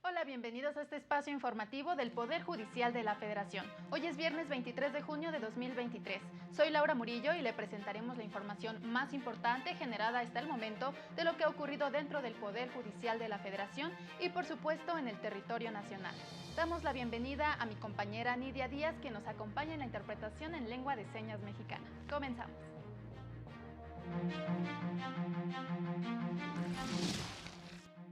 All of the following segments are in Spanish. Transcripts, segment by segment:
Hola, bienvenidos a este espacio informativo del Poder Judicial de la Federación. Hoy es viernes 23 de junio de 2023. Soy Laura Murillo y le presentaremos la información más importante generada hasta el momento de lo que ha ocurrido dentro del Poder Judicial de la Federación y por supuesto en el territorio nacional. Damos la bienvenida a mi compañera Nidia Díaz, que nos acompaña en la interpretación en lengua de señas mexicana. Comenzamos.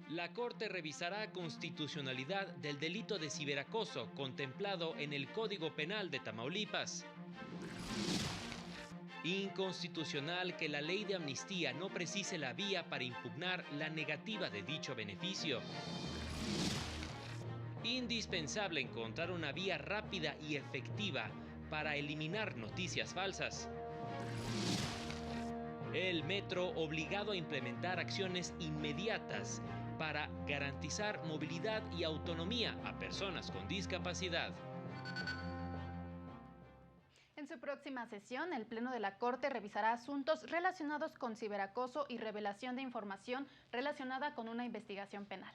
La Corte revisará constitucionalidad del delito de ciberacoso contemplado en el Código Penal de Tamaulipas. Inconstitucional que la ley de amnistía no precise la vía para impugnar la negativa de dicho beneficio. Indispensable encontrar una vía rápida y efectiva para eliminar noticias falsas. El metro obligado a implementar acciones inmediatas para garantizar movilidad y autonomía a personas con discapacidad. En su próxima sesión, el Pleno de la Corte revisará asuntos relacionados con ciberacoso y revelación de información relacionada con una investigación penal.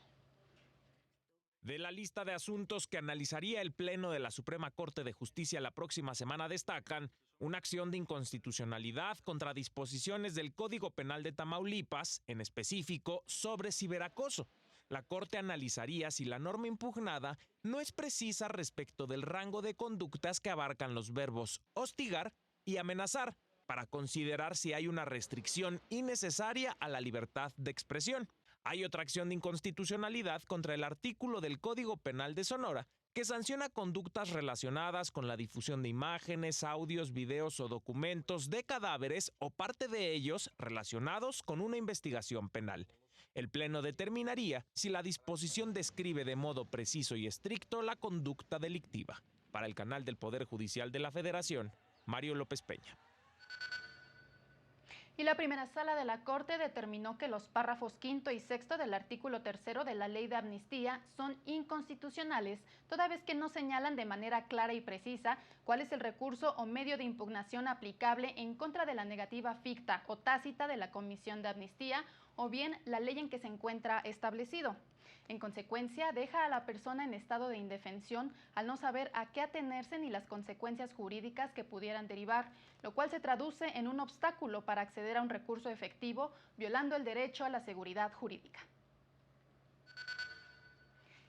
De la lista de asuntos que analizaría el Pleno de la Suprema Corte de Justicia la próxima semana destacan una acción de inconstitucionalidad contra disposiciones del Código Penal de Tamaulipas, en específico sobre ciberacoso. La Corte analizaría si la norma impugnada no es precisa respecto del rango de conductas que abarcan los verbos hostigar y amenazar, para considerar si hay una restricción innecesaria a la libertad de expresión. Hay otra acción de inconstitucionalidad contra el artículo del Código Penal de Sonora que sanciona conductas relacionadas con la difusión de imágenes, audios, videos o documentos de cadáveres o parte de ellos relacionados con una investigación penal. El Pleno determinaría si la disposición describe de modo preciso y estricto la conducta delictiva. Para el canal del Poder Judicial de la Federación, Mario López Peña. Y la primera sala de la Corte determinó que los párrafos quinto y sexto del artículo 3 de la Ley de Amnistía son inconstitucionales, toda vez que no señalan de manera clara y precisa cuál es el recurso o medio de impugnación aplicable en contra de la negativa ficta o tácita de la Comisión de Amnistía o bien la ley en que se encuentra establecido. En consecuencia, deja a la persona en estado de indefensión al no saber a qué atenerse ni las consecuencias jurídicas que pudieran derivar, lo cual se traduce en un obstáculo para acceder a un recurso efectivo, violando el derecho a la seguridad jurídica.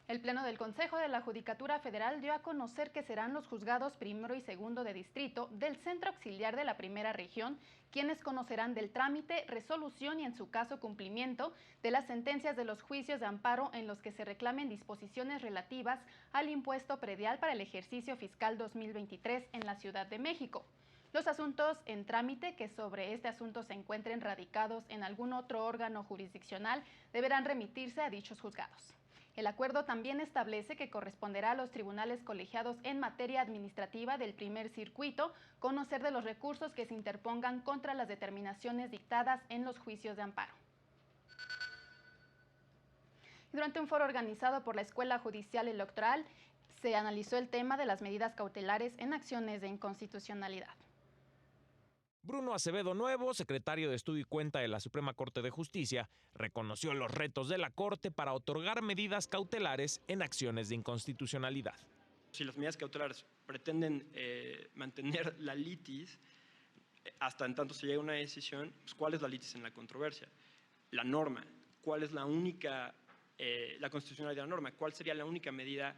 El Pleno del Consejo de la Judicatura Federal dio a conocer que serán los juzgados primero y segundo de distrito del Centro Auxiliar de la Primera Región quienes conocerán del trámite, resolución y en su caso cumplimiento de las sentencias de los juicios de amparo en los que se reclamen disposiciones relativas al impuesto predial para el ejercicio fiscal 2023 en la Ciudad de México. Los asuntos en trámite que sobre este asunto se encuentren radicados en algún otro órgano jurisdiccional deberán remitirse a dichos juzgados. El acuerdo también establece que corresponderá a los tribunales colegiados en materia administrativa del primer circuito conocer de los recursos que se interpongan contra las determinaciones dictadas en los juicios de amparo. Durante un foro organizado por la Escuela Judicial Electoral, se analizó el tema de las medidas cautelares en acciones de inconstitucionalidad. Bruno Acevedo Nuevo, secretario de Estudio y Cuenta de la Suprema Corte de Justicia, reconoció los retos de la Corte para otorgar medidas cautelares en acciones de inconstitucionalidad. Si las medidas cautelares pretenden mantener la litis hasta en tanto se llegue a una decisión, pues ¿cuál es la litis en la controversia? La norma. ¿Cuál es la única, la constitucionalidad de la norma? ¿Cuál sería la única medida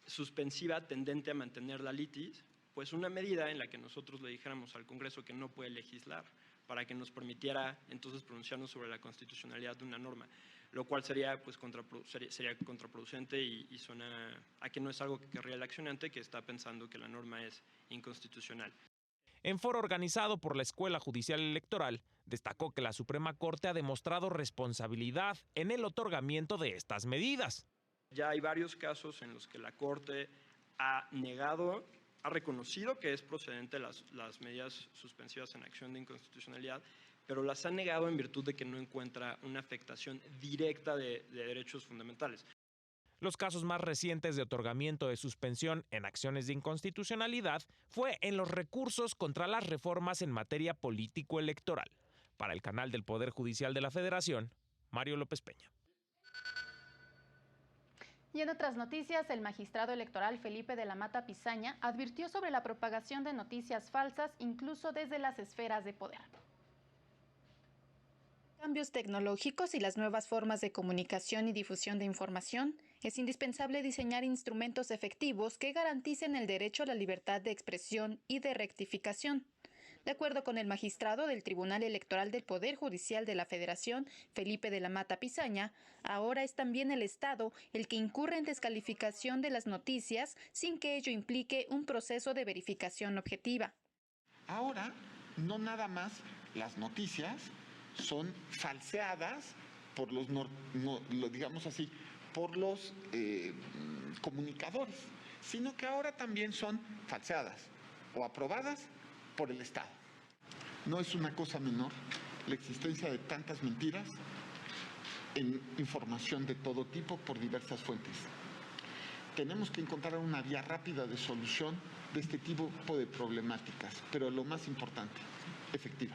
suspensiva tendente a mantener la litis? Pues una medida en la que nosotros le dijéramos al Congreso que no puede legislar para que nos permitiera entonces pronunciarnos sobre la constitucionalidad de una norma, lo cual sería, pues, sería contraproducente y suena a que no es algo que querría el accionante que está pensando que la norma es inconstitucional. En foro organizado por la Escuela Judicial Electoral, destacó que la Suprema Corte ha demostrado responsabilidad en el otorgamiento de estas medidas. Ya hay varios casos en los que la Corte ha reconocido que es procedente las medidas suspensivas en acción de inconstitucionalidad, pero las ha negado en virtud de que no encuentra una afectación directa de derechos fundamentales. Los casos más recientes de otorgamiento de suspensión en acciones de inconstitucionalidad fue en los recursos contra las reformas en materia político-electoral. Para el canal del Poder Judicial de la Federación, Mario López Peña. Y en otras noticias, el magistrado electoral Felipe de la Mata Pizaña advirtió sobre la propagación de noticias falsas, incluso desde las esferas de poder. Cambios tecnológicos y las nuevas formas de comunicación y difusión de información, es indispensable diseñar instrumentos efectivos que garanticen el derecho a la libertad de expresión y de rectificación. De acuerdo con el magistrado del Tribunal Electoral del Poder Judicial de la Federación, Felipe de la Mata Pizaña, ahora es también el Estado el que incurre en descalificación de las noticias sin que ello implique un proceso de verificación objetiva. Ahora, no nada más las noticias son falseadas por los, digamos así, por los comunicadores, sino que ahora también son falseadas o aprobadas por el Estado. No es una cosa menor la existencia de tantas mentiras en información de todo tipo por diversas fuentes. Tenemos que encontrar una vía rápida de solución de este tipo de problemáticas, pero lo más importante, efectiva.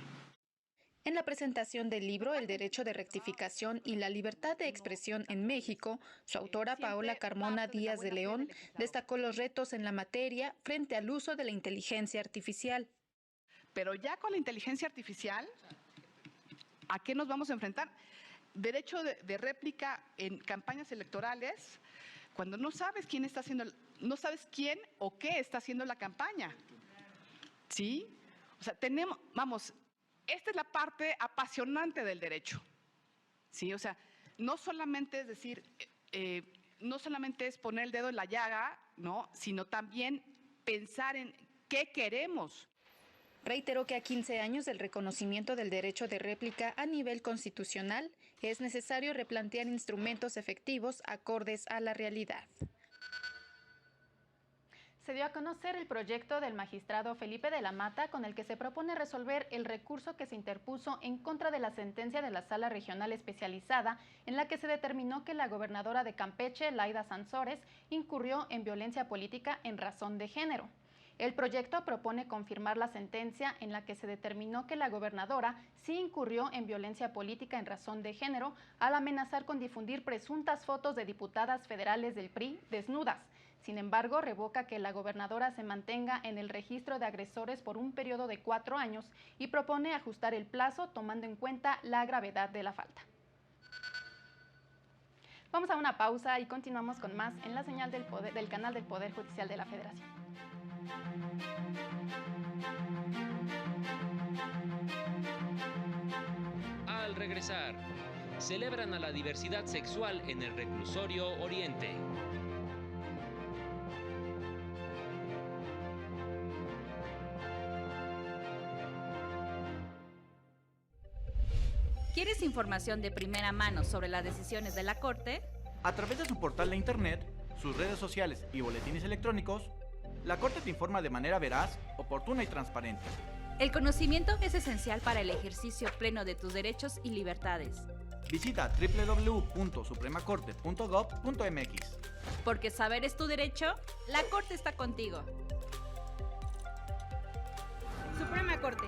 En la presentación del libro El derecho de rectificación y la libertad de expresión en México, su autora Paola Carmona Díaz de León destacó los retos en la materia frente al uso de la inteligencia artificial. Pero ya con la inteligencia artificial, ¿a qué nos vamos a enfrentar? Derecho de réplica en campañas electorales, cuando no sabes quién está haciendo, no sabes quién o qué está haciendo la campaña. ¿Sí? O sea, esta es la parte apasionante del derecho. ¿Sí? O sea, no solamente es decir, no solamente es poner el dedo en la llaga, ¿no? Sino también pensar en qué queremos. Reiteró que a 15 años del reconocimiento del derecho de réplica a nivel constitucional, es necesario replantear instrumentos efectivos acordes a la realidad. Se dio a conocer el proyecto del magistrado Felipe de la Mata con el que se propone resolver el recurso que se interpuso en contra de la sentencia de la Sala Regional Especializada en la que se determinó que la gobernadora de Campeche, Laida Sansores, incurrió en violencia política en razón de género. El proyecto propone confirmar la sentencia en la que se determinó que la gobernadora sí incurrió en violencia política en razón de género al amenazar con difundir presuntas fotos de diputadas federales del PRI desnudas. Sin embargo, revoca que la gobernadora se mantenga en el registro de agresores por un periodo de 4 años y propone ajustar el plazo tomando en cuenta la gravedad de la falta. Vamos a una pausa y continuamos con más en la señal del canal del Poder Judicial de la Federación. Al regresar, celebran a la diversidad sexual en el reclusorio Oriente. ¿Quieres información de primera mano sobre las decisiones de la Corte? A través de su portal de internet, sus redes sociales y boletines electrónicos, la Corte te informa de manera veraz, oportuna y transparente. El conocimiento es esencial para el ejercicio pleno de tus derechos y libertades. Visita www.supremacorte.gov.mx. Porque saber es tu derecho, la Corte está contigo. Suprema Corte.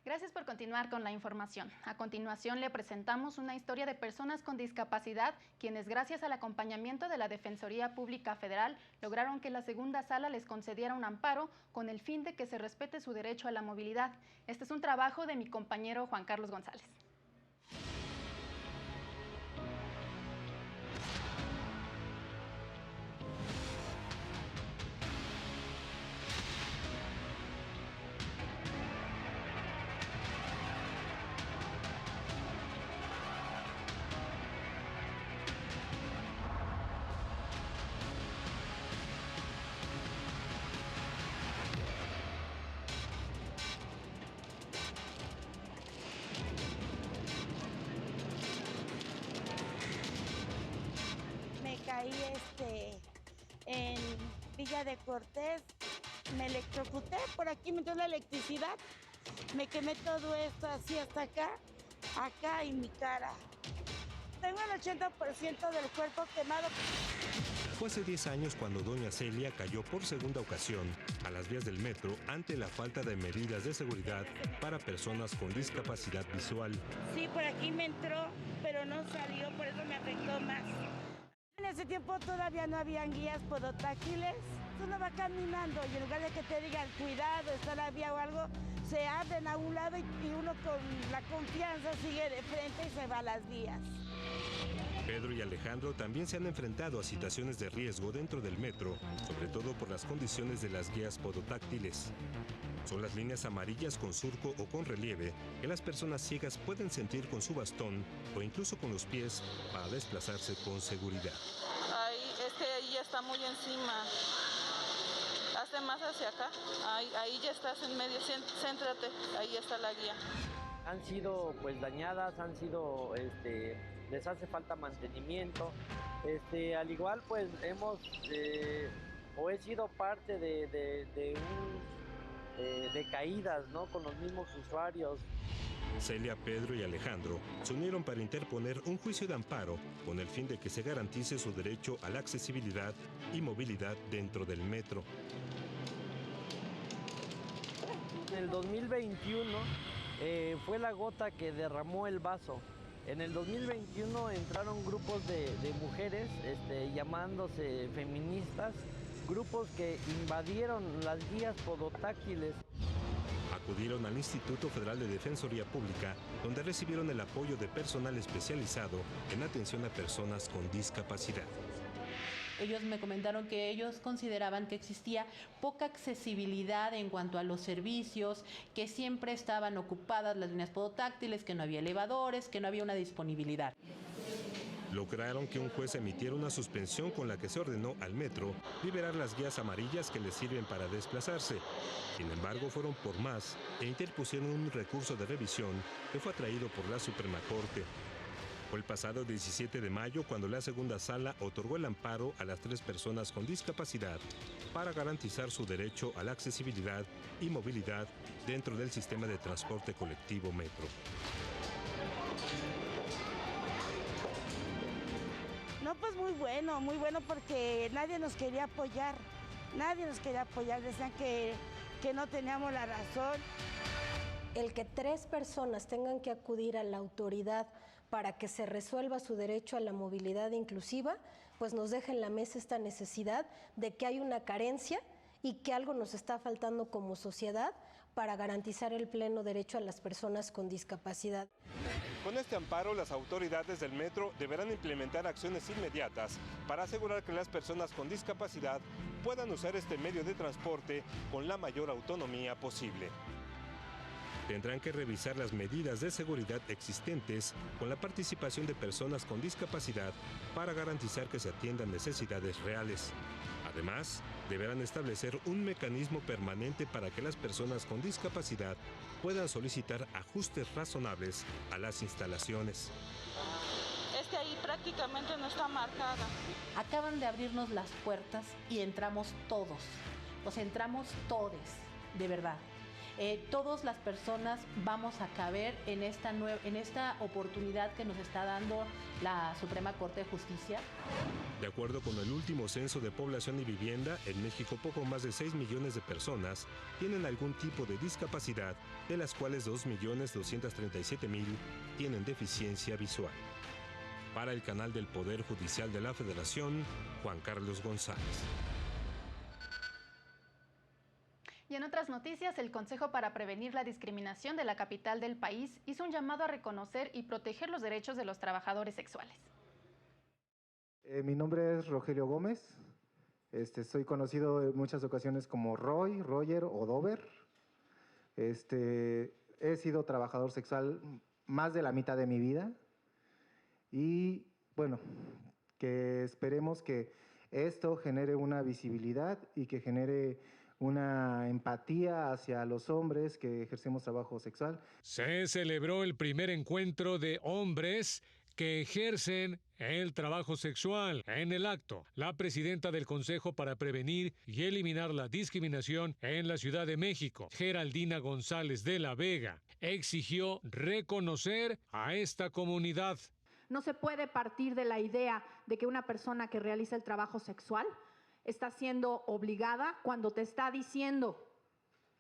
Gracias por continuar con la información. A continuación le presentamos una historia de personas con discapacidad, quienes gracias al acompañamiento de la Defensoría Pública Federal lograron que la segunda sala les concediera un amparo con el fin de que se respete su derecho a la movilidad. Este es un trabajo de mi compañero Juan Carlos González. Caí en Villa de Cortés, me electrocuté, por aquí me entró la electricidad, me quemé todo esto así hasta acá y mi cara. Tengo el 80% del cuerpo quemado. Fue hace 10 años cuando doña Celia cayó por segunda ocasión a las vías del metro ante la falta de medidas de seguridad para personas con discapacidad visual. Sí, por aquí me entró, pero no salió, por eso me afectó más. En ese tiempo todavía no habían guías podotáctiles. Uno va caminando y en lugar de que te digan cuidado, está la vía o algo, se abren a un lado y uno con la confianza sigue de frente y se va a las vías. Pedro y Alejandro también se han enfrentado a situaciones de riesgo dentro del metro, sobre todo por las condiciones de las guías podotáctiles. Son las líneas amarillas con surco o con relieve que las personas ciegas pueden sentir con su bastón o incluso con los pies para desplazarse con seguridad. Ahí, es que ahí ya está muy encima. Hazte más hacia acá. Ahí ya estás en medio. Céntrate. Ahí está la guía. Han sido pues dañadas, han sido, les hace falta mantenimiento. Al igual pues hemos he sido parte de caídas, ¿no? Con los mismos usuarios. Celia, Pedro y Alejandro se unieron para interponer un juicio de amparo con el fin de que se garantice su derecho a la accesibilidad y movilidad dentro del metro. En el 2021 fue la gota que derramó el vaso. En el 2021 entraron grupos de mujeres llamándose feministas, grupos que invadieron las guías podotáctiles. Acudieron al Instituto Federal de Defensoría Pública, donde recibieron el apoyo de personal especializado en atención a personas con discapacidad. Ellos me comentaron que ellos consideraban que existía poca accesibilidad en cuanto a los servicios, que siempre estaban ocupadas las líneas podotáctiles, que no había elevadores, que no había una disponibilidad. Lograron que un juez emitiera una suspensión con la que se ordenó al metro liberar las guías amarillas que les sirven para desplazarse. Sin embargo, fueron por más e interpusieron un recurso de revisión que fue atraído por la Suprema Corte. Fue el pasado 17 de mayo cuando la segunda sala otorgó el amparo a las 3 personas con discapacidad para garantizar su derecho a la accesibilidad y movilidad dentro del sistema de transporte colectivo metro. No, pues muy bueno porque nadie nos quería apoyar, decían que no teníamos la razón. El que 3 personas tengan que acudir a la autoridad para que se resuelva su derecho a la movilidad inclusiva, pues nos deja en la mesa esta necesidad de que hay una carencia y que algo nos está faltando como sociedad para garantizar el pleno derecho a las personas con discapacidad. Con este amparo, las autoridades del metro deberán implementar acciones inmediatas para asegurar que las personas con discapacidad puedan usar este medio de transporte con la mayor autonomía posible. Tendrán que revisar las medidas de seguridad existentes con la participación de personas con discapacidad para garantizar que se atiendan necesidades reales. Además, deberán establecer un mecanismo permanente para que las personas con discapacidad puedan solicitar ajustes razonables a las instalaciones. Es que ahí prácticamente no está marcada. Acaban de abrirnos las puertas y entramos todos. Entramos todes, de verdad. Todas las personas vamos a caber en esta oportunidad que nos está dando la Suprema Corte de Justicia. De acuerdo con el último censo de población y vivienda, en México poco más de 6 millones de personas tienen algún tipo de discapacidad, de las cuales 2.237.000 tienen deficiencia visual. Para el canal del Poder Judicial de la Federación, Juan Carlos González. Y en otras noticias, el Consejo para Prevenir la Discriminación de la capital del país hizo un llamado a reconocer y proteger los derechos de los trabajadores sexuales. Mi nombre es Rogelio Gómez. Soy conocido en muchas ocasiones como Roy, Roger o Dover. He sido trabajador sexual más de la mitad de mi vida. Y bueno, que esperemos que esto genere una visibilidad y que genere una empatía hacia los hombres que ejercemos trabajo sexual. Se celebró el primer encuentro de hombres que ejercen el trabajo sexual. En el acto, la presidenta del Consejo para Prevenir y Eliminar la Discriminación en la Ciudad de México, Geraldina González de la Vega, exigió reconocer a esta comunidad. No se puede partir de la idea de que una persona que realiza el trabajo sexual está siendo obligada cuando te está diciendo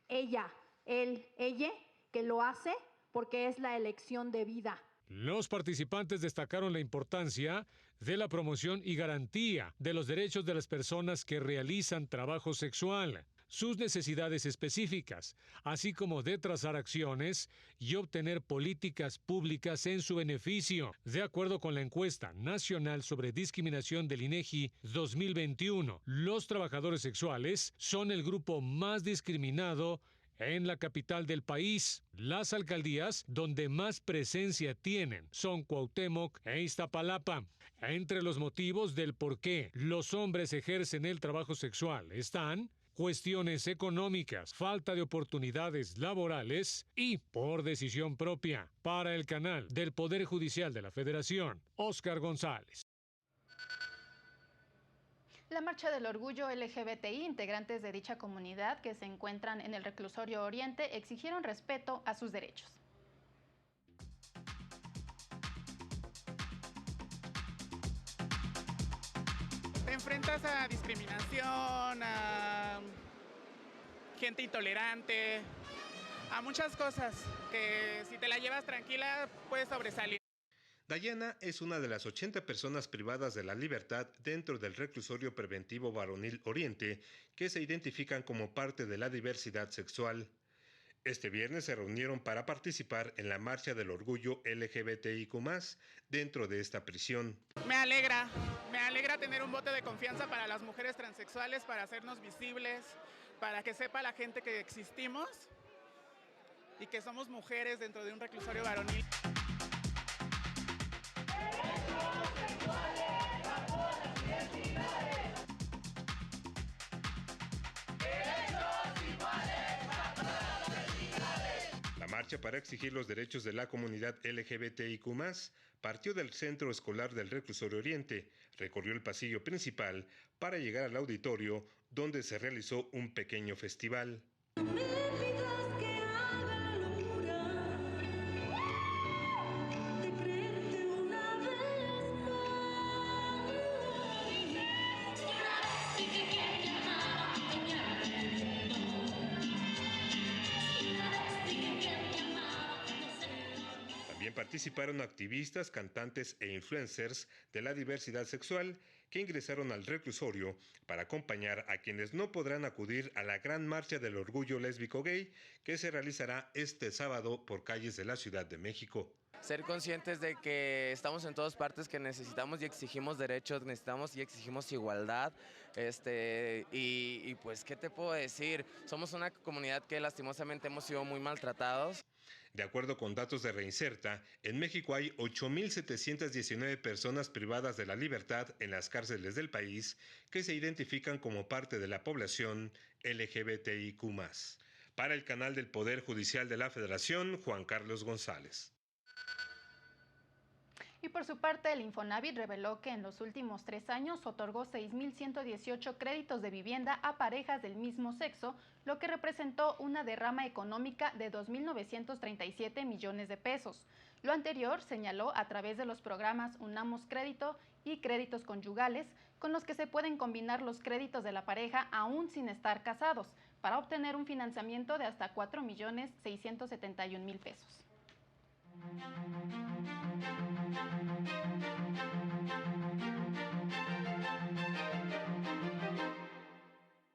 ella, él, ella, que lo hace porque es la elección de vida. Los participantes destacaron la importancia de la promoción y garantía de los derechos de las personas que realizan trabajo sexual, sus necesidades específicas, así como de trazar acciones y obtener políticas públicas en su beneficio. De acuerdo con la encuesta nacional sobre discriminación del INEGI 2021, los trabajadores sexuales son el grupo más discriminado en la capital del país. Las alcaldías donde más presencia tienen son Cuauhtémoc e Iztapalapa. Entre los motivos del por qué los hombres ejercen el trabajo sexual están cuestiones económicas, falta de oportunidades laborales y por decisión propia. Para el canal del Poder Judicial de la Federación, Óscar González. La Marcha del Orgullo LGBTI, integrantes de dicha comunidad que se encuentran en el Reclusorio Oriente, exigieron respeto a sus derechos. Te enfrentas a discriminación, a gente intolerante, a muchas cosas que si te la llevas tranquila puedes sobresalir. Dayana es una de las 80 personas privadas de la libertad dentro del Reclusorio Preventivo Varonil Oriente que se identifican como parte de la diversidad sexual. Este viernes se reunieron para participar en la Marcha del Orgullo LGBTIQ+, dentro de esta prisión. Me alegra tener un voto de confianza para las mujeres transexuales, para hacernos visibles, para que sepa la gente que existimos y que somos mujeres dentro de un reclusorio varonil. La marcha para exigir los derechos de la comunidad LGBTIQ+, partió del Centro Escolar del Reclusorio Oriente, recorrió el pasillo principal para llegar al auditorio donde se realizó un pequeño festival. También participaron activistas, cantantes e influencers de la diversidad sexual que ingresaron al reclusorio para acompañar a quienes no podrán acudir a la gran marcha del orgullo lésbico gay que se realizará este sábado por calles de la Ciudad de México. Ser conscientes de que estamos en todas partes, que necesitamos y exigimos derechos, necesitamos y exigimos igualdad, y pues, ¿qué te puedo decir? Somos una comunidad que lastimosamente hemos sido muy maltratados. De acuerdo con datos de Reinserta, en México hay 8.719 personas privadas de la libertad en las cárceles del país que se identifican como parte de la población LGBTIQ+. Para el canal del Poder Judicial de la Federación, Juan Carlos González. Y por su parte, el Infonavit reveló que en los últimos 3 años otorgó 6.118 créditos de vivienda a parejas del mismo sexo, lo que representó una derrama económica de 2.937 millones de pesos. Lo anterior señaló a través de los programas Unamos Crédito y Créditos Conyugales, con los que se pueden combinar los créditos de la pareja aún sin estar casados, para obtener un financiamiento de hasta 4.671.000 pesos.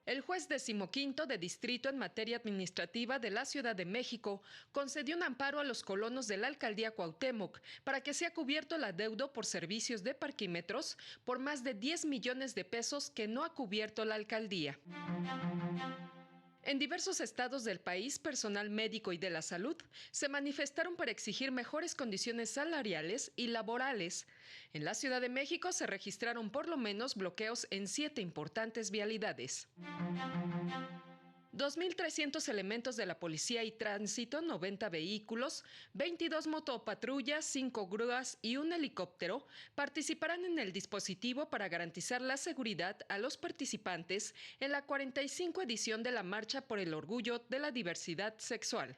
El juez 15º de distrito en materia administrativa de la Ciudad de México concedió un amparo a los colonos de la alcaldía Cuauhtémoc para que sea cubierto el adeudo por servicios de parquímetros por más de 10 millones de pesos que no ha cubierto la alcaldía. En diversos estados del país, personal médico y de la salud se manifestaron para exigir mejores condiciones salariales y laborales. En la Ciudad de México se registraron por lo menos bloqueos en 7 importantes vialidades. 2.300 elementos de la Policía y Tránsito, 90 vehículos, 22 motopatrullas, 5 grúas y un helicóptero participarán en el dispositivo para garantizar la seguridad a los participantes en la 45 edición de la Marcha por el Orgullo de la Diversidad Sexual.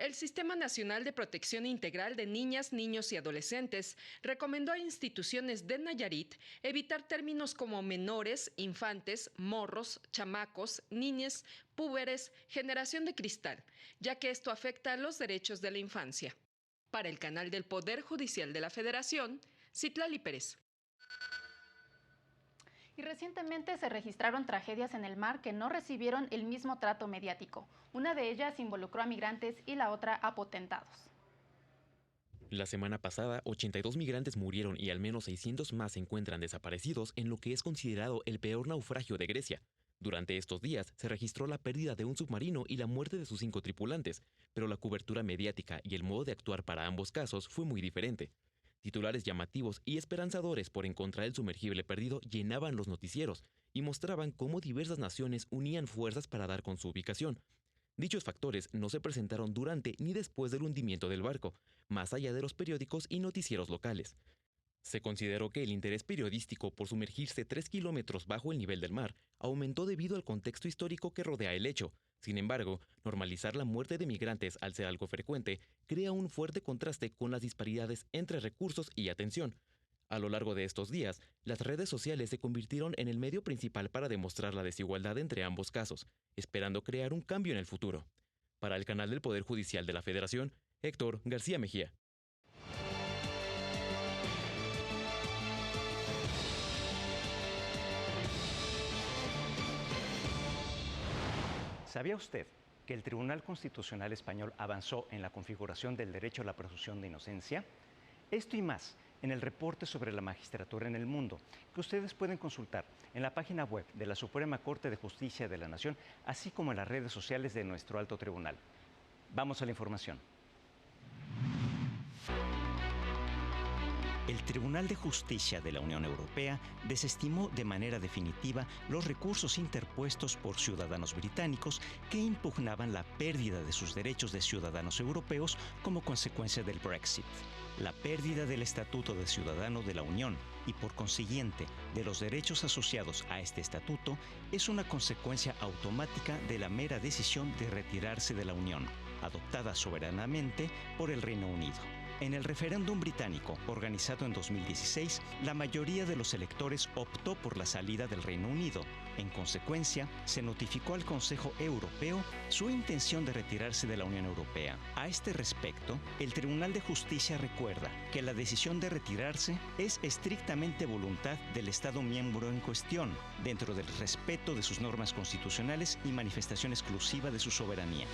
El Sistema Nacional de Protección Integral de Niñas, Niños y Adolescentes recomendó a instituciones de Nayarit evitar términos como menores, infantes, morros, chamacos, niñes, púberes, generación de cristal, ya que esto afecta a los derechos de la infancia. Para el canal del Poder Judicial de la Federación, Citlali Pérez. Y recientemente se registraron tragedias en el mar que no recibieron el mismo trato mediático. Una de ellas involucró a migrantes y la otra a potentados. La semana pasada, 82 migrantes murieron y al menos 600 más se encuentran desaparecidos en lo que es considerado el peor naufragio de Grecia. Durante estos días se registró la pérdida de un submarino y la muerte de sus 5 tripulantes, pero la cobertura mediática y el modo de actuar para ambos casos fue muy diferente. Titulares llamativos y esperanzadores por encontrar el sumergible perdido llenaban los noticieros y mostraban cómo diversas naciones unían fuerzas para dar con su ubicación. Dichos factores no se presentaron durante ni después del hundimiento del barco, más allá de los periódicos y noticieros locales. Se consideró que el interés periodístico por sumergirse 3 kilómetros bajo el nivel del mar aumentó debido al contexto histórico que rodea el hecho. Sin embargo, normalizar la muerte de migrantes al ser algo frecuente crea un fuerte contraste con las disparidades entre recursos y atención. A lo largo de estos días, las redes sociales se convirtieron en el medio principal para demostrar la desigualdad entre ambos casos, esperando crear un cambio en el futuro. Para el canal del Poder Judicial de la Federación, Héctor García Mejía. ¿Sabía usted que el Tribunal Constitucional Español avanzó en la configuración del derecho a la presunción de inocencia? Esto y más en el reporte sobre la magistratura en el mundo, que ustedes pueden consultar en la página web de la Suprema Corte de Justicia de la Nación, así como en las redes sociales de nuestro alto tribunal. Vamos a la información. El Tribunal de Justicia de la Unión Europea desestimó de manera definitiva los recursos interpuestos por ciudadanos británicos que impugnaban la pérdida de sus derechos de ciudadanos europeos como consecuencia del Brexit. La pérdida del estatuto de ciudadano de la Unión y, por consiguiente, de los derechos asociados a este estatuto es una consecuencia automática de la mera decisión de retirarse de la Unión, adoptada soberanamente por el Reino Unido. En el referéndum británico, organizado en 2016, la mayoría de los electores optó por la salida del Reino Unido. En consecuencia, se notificó al Consejo Europeo su intención de retirarse de la Unión Europea. A este respecto, el Tribunal de Justicia recuerda que la decisión de retirarse es estrictamente voluntad del Estado miembro en cuestión, dentro del respeto de sus normas constitucionales y manifestación exclusiva de su soberanía.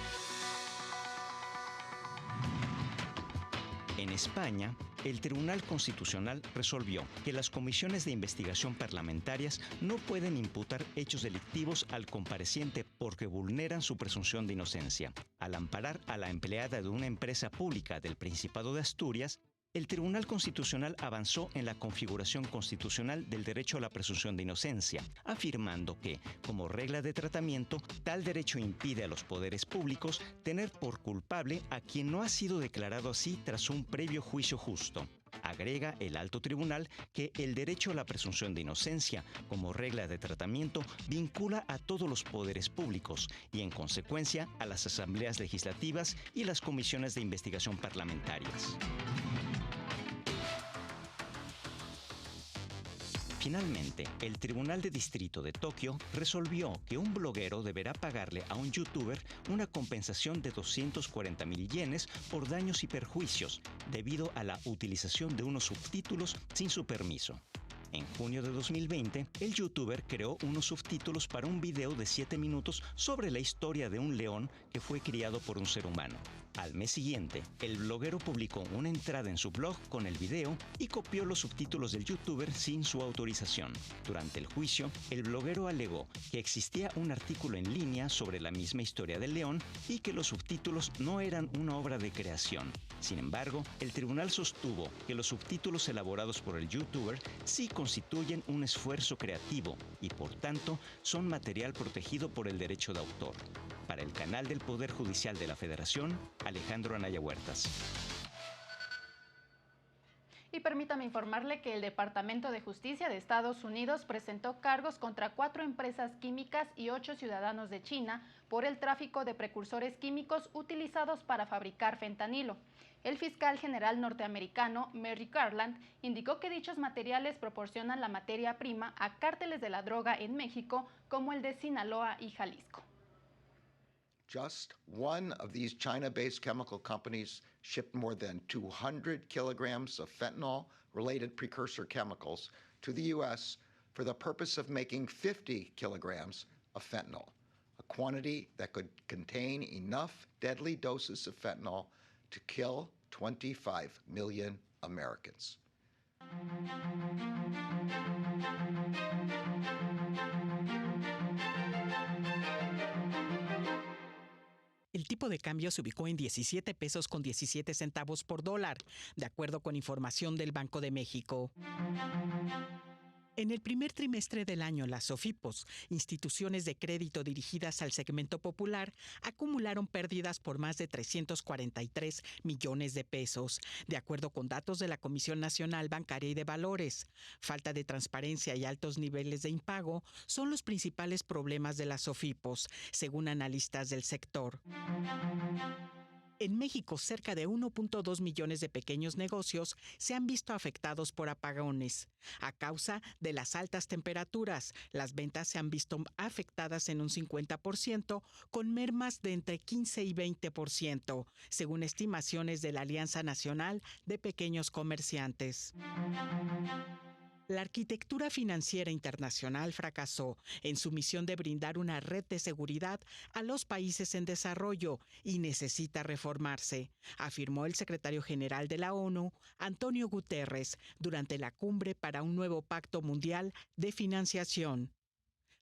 En España, el Tribunal Constitucional resolvió que las comisiones de investigación parlamentarias no pueden imputar hechos delictivos al compareciente porque vulneran su presunción de inocencia. Al amparar a la empleada de una empresa pública del Principado de Asturias, el Tribunal Constitucional avanzó en la configuración constitucional del derecho a la presunción de inocencia, afirmando que, como regla de tratamiento, tal derecho impide a los poderes públicos tener por culpable a quien no ha sido declarado así tras un previo juicio justo. Agrega el alto tribunal que el derecho a la presunción de inocencia, como regla de tratamiento, vincula a todos los poderes públicos y, en consecuencia, a las asambleas legislativas y las comisiones de investigación parlamentarias. Finalmente, el Tribunal de Distrito de Tokio resolvió que un bloguero deberá pagarle a un youtuber una compensación de 240,000 yenes por daños y perjuicios debido a la utilización de unos subtítulos sin su permiso. En junio de 2020, el youtuber creó unos subtítulos para un video de 7 minutos sobre la historia de un león que fue criado por un ser humano. Al mes siguiente, el bloguero publicó una entrada en su blog con el video y copió los subtítulos del youtuber sin su autorización. Durante el juicio, el bloguero alegó que existía un artículo en línea sobre la misma historia del león y que los subtítulos no eran una obra de creación. Sin embargo, el tribunal sostuvo que los subtítulos elaborados por el youtuber sí constituyen un esfuerzo creativo y, por tanto, son material protegido por el derecho de autor. Para el canal del Poder Judicial de la Federación, Alejandro Anaya Huertas. Y permítame informarle que el Departamento de Justicia de Estados Unidos presentó cargos contra 4 empresas químicas y 8 ciudadanos de China por el tráfico de precursores químicos utilizados para fabricar fentanilo. El fiscal general norteamericano Merrick Garland indicó que dichos materiales proporcionan la materia prima a cárteles de la droga en México como el de Sinaloa y Jalisco. Just one of these China-based chemical companies shipped more than 200 kilograms of fentanyl-related precursor chemicals to the U.S. for the purpose of making 50 kilograms of fentanyl, a quantity that could contain enough deadly doses of fentanyl to kill 25 million Americans. El tipo de cambio se ubicó en 17 pesos con 17 centavos por dólar, de acuerdo con información del Banco de México. En el primer trimestre del año, las SOFIPOS, instituciones de crédito dirigidas al segmento popular, acumularon pérdidas por más de 343 millones de pesos, de acuerdo con datos de la Comisión Nacional Bancaria y de Valores. Falta de transparencia y altos niveles de impago son los principales problemas de las SOFIPOS, según analistas del sector. En México, cerca de 1.2 millones de pequeños negocios se han visto afectados por apagones. A causa de las altas temperaturas, las ventas se han visto afectadas en un 50%, con mermas de entre 15 y 20%, según estimaciones de la Alianza Nacional de Pequeños Comerciantes. La arquitectura financiera internacional fracasó en su misión de brindar una red de seguridad a los países en desarrollo y necesita reformarse, afirmó el secretario general de la ONU, Antonio Guterres, durante la cumbre para un nuevo pacto mundial de financiación.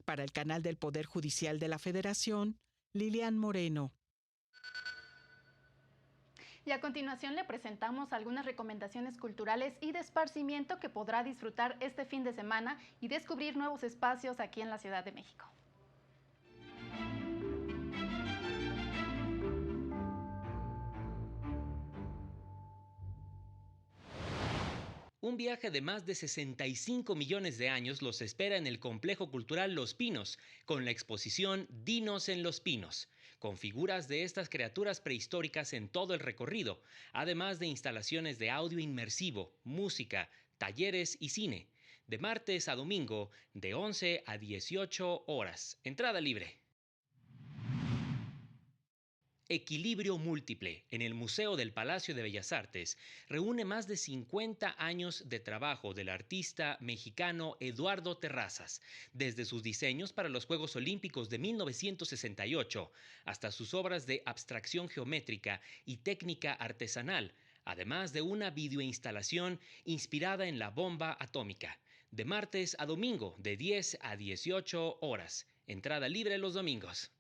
Para el canal del Poder Judicial de la Federación, Lilian Moreno. Y a continuación le presentamos algunas recomendaciones culturales y de esparcimiento que podrá disfrutar este fin de semana y descubrir nuevos espacios aquí en la Ciudad de México. Un viaje de más de 65 millones de años los espera en el Complejo Cultural Los Pinos, con la exposición Dinos en Los Pinos, con figuras de estas criaturas prehistóricas en todo el recorrido, además de instalaciones de audio inmersivo, música, talleres y cine, de martes a domingo, de 11 a 18 horas. Entrada libre. Equilibrio Múltiple, en el Museo del Palacio de Bellas Artes, reúne más de 50 años de trabajo del artista mexicano Eduardo Terrazas, desde sus diseños para los Juegos Olímpicos de 1968 hasta sus obras de abstracción geométrica y técnica artesanal, además de una videoinstalación inspirada en la bomba atómica, de martes a domingo, de 10 a 18 horas. Entrada libre los domingos.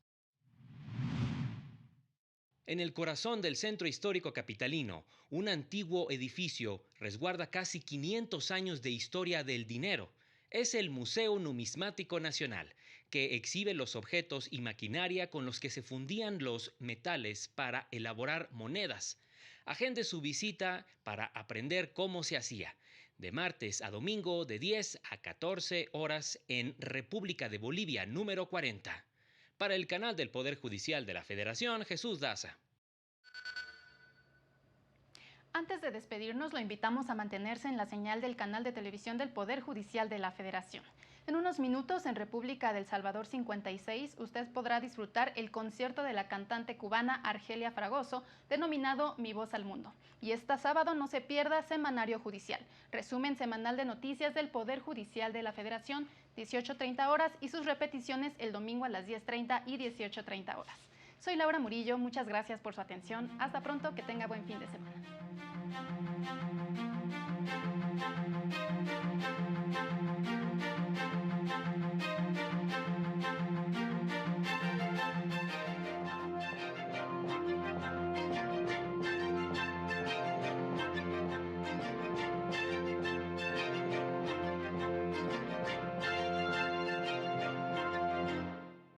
En el corazón del centro histórico capitalino, un antiguo edificio resguarda casi 500 años de historia del dinero. Es el Museo Numismático Nacional, que exhibe los objetos y maquinaria con los que se fundían los metales para elaborar monedas. Agende su visita para aprender cómo se hacía. De martes a domingo, de 10 a 14 horas en República de Bolivia, número 40. Para el canal del Poder Judicial de la Federación, Jesús Daza. Antes de despedirnos, lo invitamos a mantenerse en la señal del canal de televisión del Poder Judicial de la Federación. En unos minutos, en República del Salvador 56, usted podrá disfrutar el concierto de la cantante cubana Argelia Fragoso, denominado Mi Voz al Mundo. Y este sábado no se pierda Semanario Judicial, resumen semanal de noticias del Poder Judicial de la Federación, 18:30 horas, y sus repeticiones el domingo a las 10:30 y 18:30 horas. Soy Laura Murillo, muchas gracias por su atención. Hasta pronto, que tenga buen fin de semana.